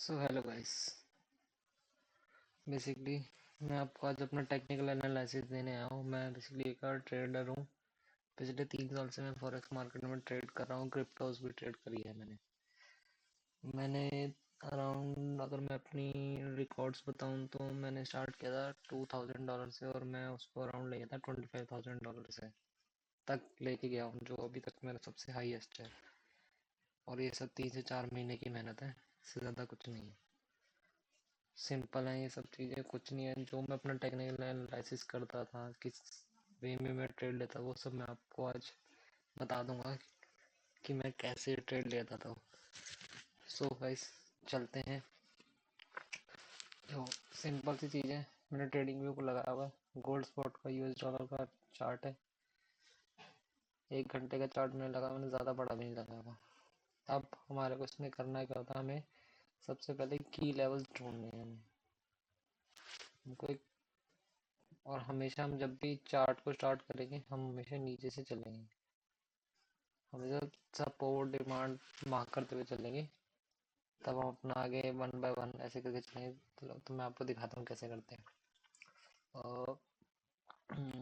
So hello guys. Basically मैं आपको आज अपना टेक्निकल एनालिसिस देने आया हूँ। मैं बेसिकली एक और ट्रेडर हूँ। पिछले 3 साल से मैं फॉरेक्स मार्केट में ट्रेड कर रहा हूँ। क्रिप्टोज भी ट्रेड करी है मैंने अराउंड, अगर मैं अपनी रिकॉर्ड्स बताऊँ तो मैंने स्टार्ट किया था $2000 से और मैं उसको अराउंड ले गया था $25,000 से तक लेके गया हूँ, जो अभी तक मेरा सबसे हाईएस्ट है। और ये सब 3 से 4 महीने की मेहनत है, इससे ज़्यादा कुछ नहीं है। सिंपल है ये सब चीज़ें, कुछ नहीं है। जो मैं अपना टेक्निकल एनालिसिस करता था, किस वे में मैं ट्रेड लेता, वो सब मैं आपको आज बता दूंगा कि मैं कैसे ट्रेड लेता था। सो गाइस, चलते हैं। जो सिंपल सी चीज़ है, मैंने ट्रेडिंग व्यू को लगाया हुआ है। गोल्ड स्पॉट का US डॉलर का चार्ट है। 1 घंटे का चार्ट मैंने लगा, मैंने ज़्यादा बड़ा भी नहीं लगाया हुआ। अब हमारे को इसमें करना क्या होता है, हमें सबसे पहले की लेवल्स ढूंढने हैं हमको एक। और हमेशा हम जब भी चार्ट को स्टार्ट करेंगे, हम हमेशा नीचे से चलेंगे, हमेशा सपोर्ट डिमांड मार्क करते हुए चलेंगे। तब हम अपना आगे वन बाय वन ऐसे करके चलेंगे। तो मैं आपको दिखाता हूँ कैसे करते हैं।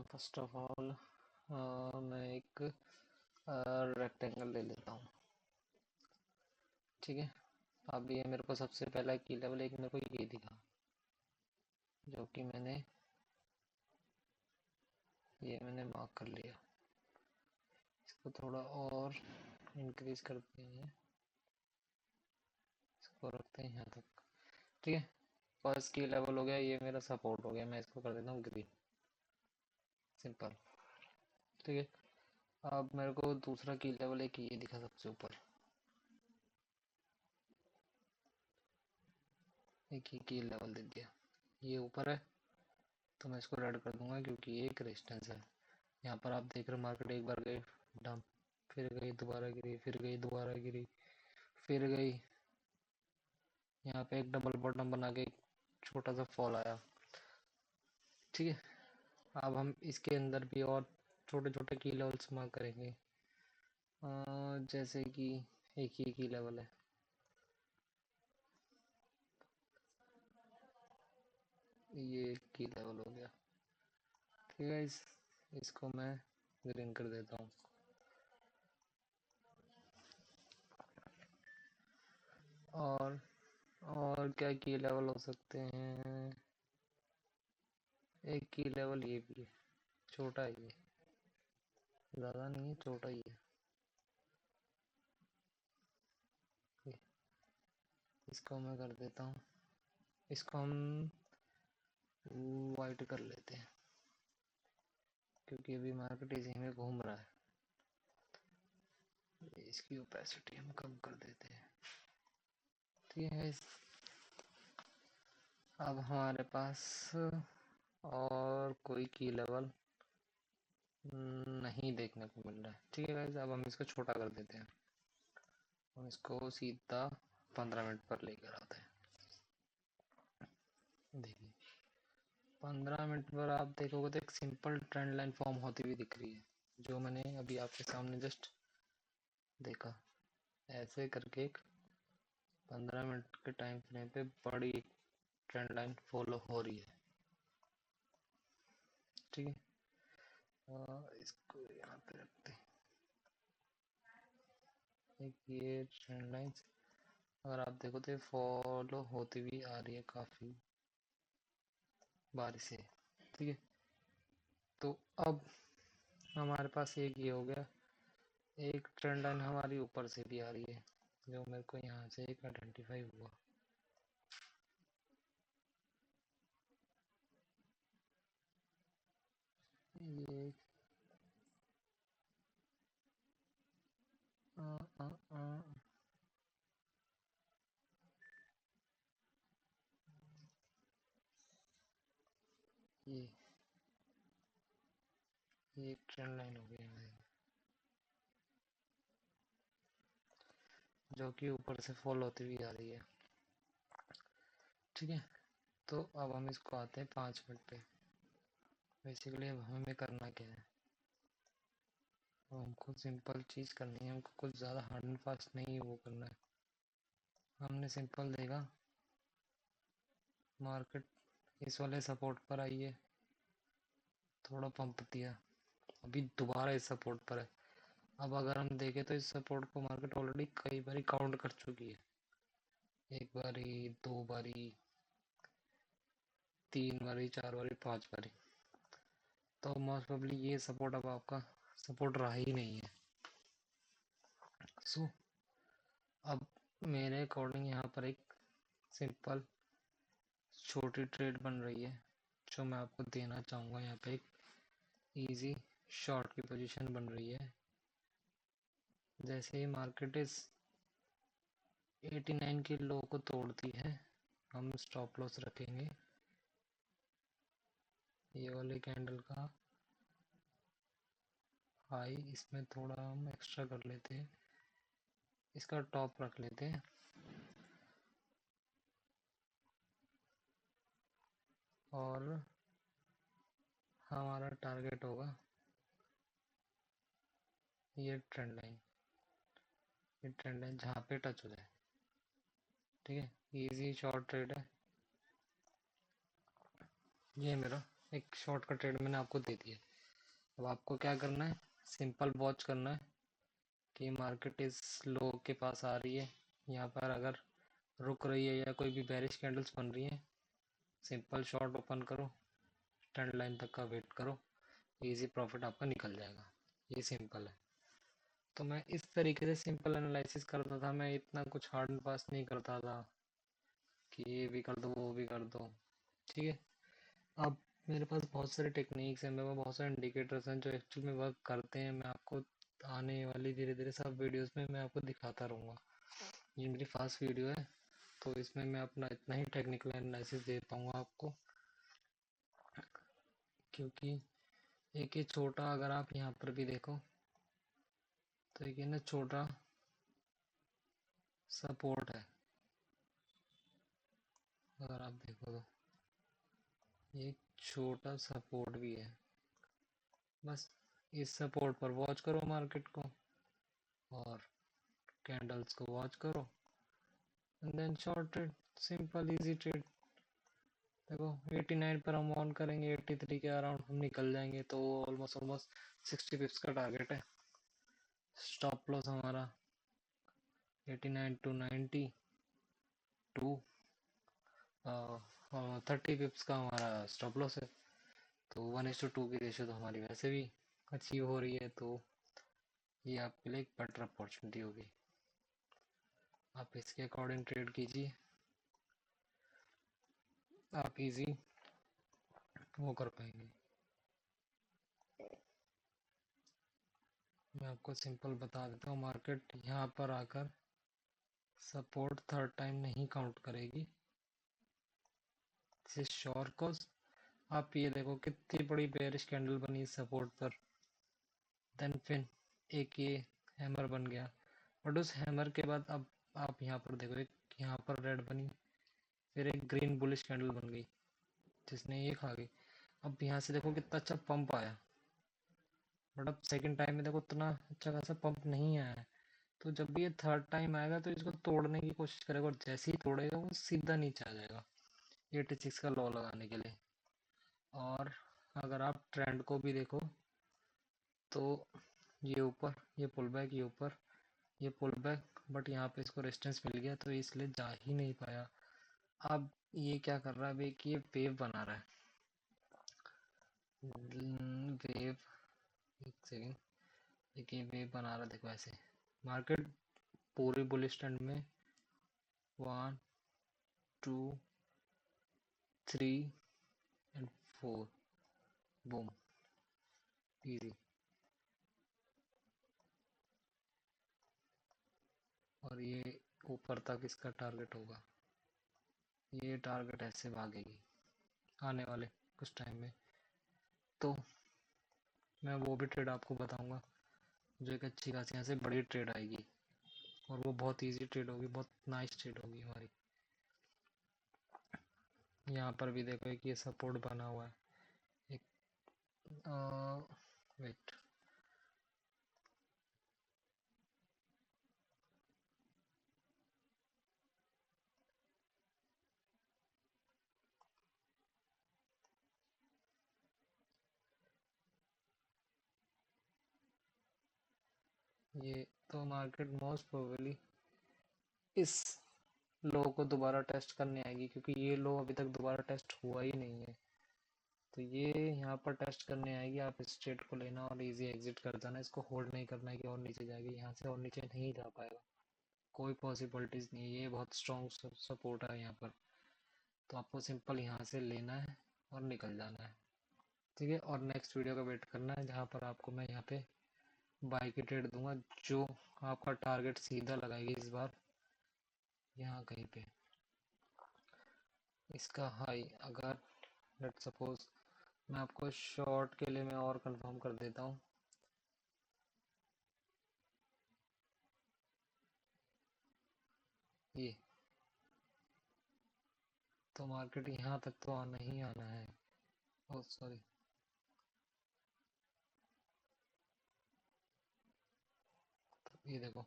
फर्स्ट ऑफ ऑल मैं एक रेक्टेंगल ले लेता हूँ, ठीक है। अब ये मेरे को सबसे पहला की लेवल एक मेरे को ये दिखा, जो कि मैंने मार्क कर लिया। इसको थोड़ा और इंक्रीज करते हैं, इसको रखते हैं यहाँ तक, ठीक है। फर्स्ट की लेवल हो गया, ये मेरा सपोर्ट हो गया। मैं इसको कर देता हूँ ग्रीन, सिंपल, ठीक है। अब मेरे को दूसरा की लेवल एक ये दिखा सबसे ऊपर, एक ही की लेवल दे दिया, ये ऊपर है। तो मैं इसको रेड कर दूंगा क्योंकि ये एक रेजिस्टेंस है। यहाँ पर आप देख रहे हो मार्केट एक बार गई डंप, फिर गई, दोबारा गिरी, फिर गई, दोबारा गिरी, फिर गई। यहाँ पे एक डबल बॉटम बना के एक छोटा सा फॉल आया, ठीक है। अब हम इसके अंदर भी और छोटे छोटे की लेवल्स मार्क करेंगे। जैसे कि एक ही की लेवल है, ये एक की लेवल हो गया, ठीक है। इसको मैं ग्रीन कर देता हूँ। और और क्या की लेवल हो सकते हैं, एक की लेवल ये भी है, छोटा ही है, ज़्यादा नहीं है, छोटा ही है। इसको मैं कर देता हूँ, इसको हम वाइट कर लेते हैं क्योंकि अभी मार्केट इसी में घूम रहा है। इसकी ओपेसिटी हम कम कर देते हैं, ठीक है। अब हमारे पास और कोई की लेवल नहीं देखने को मिल रहा है, ठीक है गाइस। अब हम इसको छोटा कर देते हैं, हम इसको सीधा 15 मिनट पर लेकर आते हैं। देखिए 15 मिनट पर आप देखोगे तो एक सिंपल ट्रेंड लाइन फॉर्म होती हुई दिख रही है, जो मैंने अभी आपके सामने जस्ट देखा। ऐसे करके एक 15 मिनट के टाइम फ्रेम पे बड़ी ट्रेंड लाइन फॉलो हो रही है, ठीक है। इसको यहाँ पे रखते हैं। एक ये ट्रेंड लाइन अगर आप देखो तो फॉलो होती हुई आ रही है काफ़ी बार से, ठीक है। तो अब हमारे पास एक ये हो गया, एक ट्रेंड लाइन हमारी ऊपर से भी आ रही है, जो मेरे को यहाँ से एक आइडेंटिफाई हुआ। ये आ, आ, आ, ये ये एक ट्रेंड लाइन हो गई हमारी, जो कि ऊपर से फॉलो होती हुई आ रही है, ठीक है। तो अब हम इसको आते हैं 5 मिनट पे। बेसिकली अब हमें करना क्या है, अब हमको सिंपल चीज़ करनी है, हमको कुछ ज़्यादा हार्ड एंड फास्ट नहीं वो करना है। हमने सिंपल देखा मार्केट इस वाले सपोर्ट पर आई है, थोड़ा पंप दिया, अभी दोबारा इस सपोर्ट पर है। अब अगर हम देखें तो इस सपोर्ट को मार्केट ऑलरेडी कई बारी काउंट कर चुकी है, एक बारी, दो बारी, तीन बारी, चार बारी, पांच बारी। तो मोस्ट प्रोबेबली ये सपोर्ट अब आपका सपोर्ट रहा ही नहीं है। सो अब मेरे अकॉर्डिंग यहाँ पर एक सिंपल छोटी ट्रेड बन रही है जो मैं आपको देना चाहूँगा। यहाँ पे एक इजी शॉर्ट की पोजीशन बन रही है। जैसे ही मार्केट इस 89 के लो को तोड़ती है, हम स्टॉप लॉस रखेंगे ये वाले कैंडल का हाई। इसमें थोड़ा हम एक्स्ट्रा कर लेते हैं, इसका टॉप रख लेते हैं और हमारा टारगेट होगा ये ट्रेंड लाइन, ये ट्रेंड लाइन जहाँ पे टच हो जाए। ठीक है, इजी शॉर्ट ट्रेड है ये मेरा। एक शॉर्ट का ट्रेड मैंने आपको दे दिया। अब आपको क्या करना है, सिंपल वॉच करना है कि मार्केट इस लो के पास आ रही है, यहाँ पर अगर रुक रही है या कोई भी बेरिश कैंडल्स बन रही है, सिंपल शॉर्ट ओपन करो, ट्रेंड लाइन तक का वेट करो, इजी प्रॉफिट आपका निकल जाएगा। ये सिंपल है। तो मैं इस तरीके से सिंपल एनालिसिस करता था, मैं इतना कुछ हार्ड एंड फास्ट नहीं करता था कि ये भी कर दो वो भी कर दो। ठीक है, अब मेरे पास बहुत सारे टेक्निक्स हैं, मेरे पास बहुत सारे इंडिकेटर्स हैं जो एक्चुअल में वर्क करते हैं। मैं आपको आने वाली धीरे धीरे सब वीडियोस में मैं आपको दिखाता रहूँगा। ये मेरी फर्स्ट वीडियो है तो इसमें मैं अपना इतना ही टेक्निकल एनालिसिस दे पाऊँगा आपको, क्योंकि एक ये छोटा, अगर आप यहाँ पर भी देखो तो एक ना छोटा सपोर्ट है, अगर आप देखो तो ये छोटा सपोर्ट भी है। बस इस सपोर्ट पर वॉच करो मार्केट को और कैंडल्स को वॉच करो and then short trade, simple easy trade. देखो 89 पर हम ऑन करेंगे, 83 के अराउंड हम निकल जाएंगे तो ऑलमोस्ट ऑलमोस्ट 60 पिप्स का टारगेट है। स्टॉप लॉस हमारा 89 टू 90 टू 30 पिप्स का हमारा स्टॉप लॉस है। तो 1:2 की रेशियो तो हमारी वैसे भी अचीव हो रही है, तो ये आपके लिए एक बेटर अपॉर्चुनिटी होगी। आप इसके अकॉर्डिंग ट्रेड कीजिए, आप इजी वो कर पाएंगे। मैं आपको सिंपल बता देता हूँ, मार्केट यहाँ पर आकर सपोर्ट थर्ड टाइम नहीं काउंट करेगी, दिस श्योर। कॉज आप ये देखो कितनी बड़ी बेरिश कैंडल बनी सपोर्ट पर, देन फिर एक ये हैमर बन गया, बट उस हैमर के बाद अब आप यहाँ पर देखो एक यहाँ पर रेड बनी, फिर एक ग्रीन बुलिश कैंडल बन गई जिसने ये खा गई। अब यहाँ से देखो कितना अच्छा पंप आया, बट अब सेकंड टाइम में देखो उतना अच्छा खासा पंप नहीं आया है। तो जब भी ये थर्ड टाइम आएगा तो इसको तोड़ने की कोशिश करेगा और जैसे ही तोड़ेगा वो सीधा नीचे आ जाएगा 86 का लॉ लगाने के लिए। और अगर आप ट्रेंड को भी देखो तो ये ऊपर, ये पुल बैक, ये ऊपर, ये पुल बैक, बट यहाँ पे इसको रेजिस्टेंस मिल गया तो इसलिए जा ही नहीं पाया। अब ये क्या कर रहा है भाई कि ये वेव बना रहा है, वेव, एक सेकेंड, देखिए वेव बना रहा है। देखो ऐसे मार्केट पूरी बुलिश ट्रेंड में 1 2 3 एंड 4, बूम, इजी। और ये ऊपर तक इसका टारगेट होगा, ये टारगेट ऐसे भागेगी आने वाले कुछ टाइम में। तो मैं वो भी ट्रेड आपको बताऊंगा जो एक अच्छी खासी यहाँ से बड़ी ट्रेड आएगी और वो बहुत इजी ट्रेड होगी, बहुत नाइस ट्रेड होगी हमारी। यहाँ पर भी देखो एक ये सपोर्ट बना हुआ है, एक वेट, ये तो मार्केट मोस्ट प्रोबेबली इस लो को दोबारा टेस्ट करने आएगी, क्योंकि ये लो अभी तक दोबारा टेस्ट हुआ ही नहीं है। तो ये यहाँ पर टेस्ट करने आएगी, आप इस ट्रेड को लेना और इजी एग्जिट कर देना। इसको होल्ड नहीं करना है कि और नीचे जाएगी, यहाँ से और नीचे नहीं जा पाएगा, कोई पॉसिबिलिटीज नहीं है। ये बहुत स्ट्रॉन्ग सपोर्ट है यहाँ पर, तो आपको सिंपल यहाँ से लेना है और निकल जाना है, ठीक है। और नेक्स्ट वीडियो का वेट करना है, जहाँ पर आपको मैं यहाँ पे बाई की ट्रेड दूंगा, जो आपका टारगेट सीधा लगाएगी इस बार यहाँ कहीं पे। इसका हाई अगर लेट सपोज, मैं आपको शॉर्ट के लिए मैं और कंफर्म कर देता हूँ, ये तो मार्केट यहाँ तक तो आना ही आना है। ओ सॉरी, ये देखो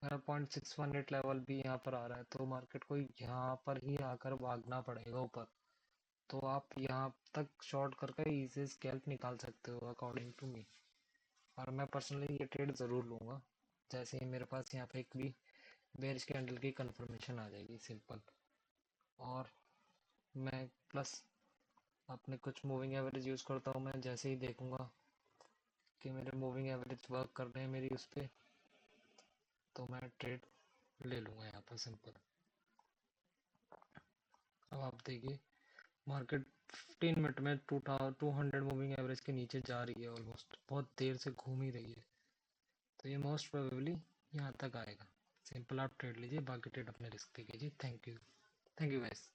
मेरा 0.618 लेवल भी यहाँ पर आ रहा है, तो मार्केट को यहाँ पर ही आकर भागना पड़ेगा ऊपर। तो आप यहाँ तक शॉर्ट करके इजी स्कैल्प निकाल सकते हो अकॉर्डिंग टू मी। और मैं पर्सनली ये ट्रेड ज़रूर लूँगा, जैसे ही मेरे पास यहाँ पे एक भी बेरिश कैंडल की कंफर्मेशन आ जाएगी, सिंपल। और मैं प्लस अपने कुछ मूविंग एवरेज यूज़ करता हूँ। मैं जैसे ही देखूँगा कि मेरे मूविंग एवरेज वर्क कर रहे हैं मेरी उस पर, तो मैं ट्रेड ले लूँगा यहाँ पर, सिंपल। अब आप देखिए मार्केट 15 मिनट में 200 मूविंग एवरेज के नीचे जा रही है, ऑलमोस्ट बहुत देर से घूम ही रही है। तो ये मोस्ट प्रोबेबली यहाँ तक आएगा। सिंपल आप ट्रेड लीजिए, बाकी ट्रेड अपने रिस्क पे कीजिए। Thank you, thank you guys.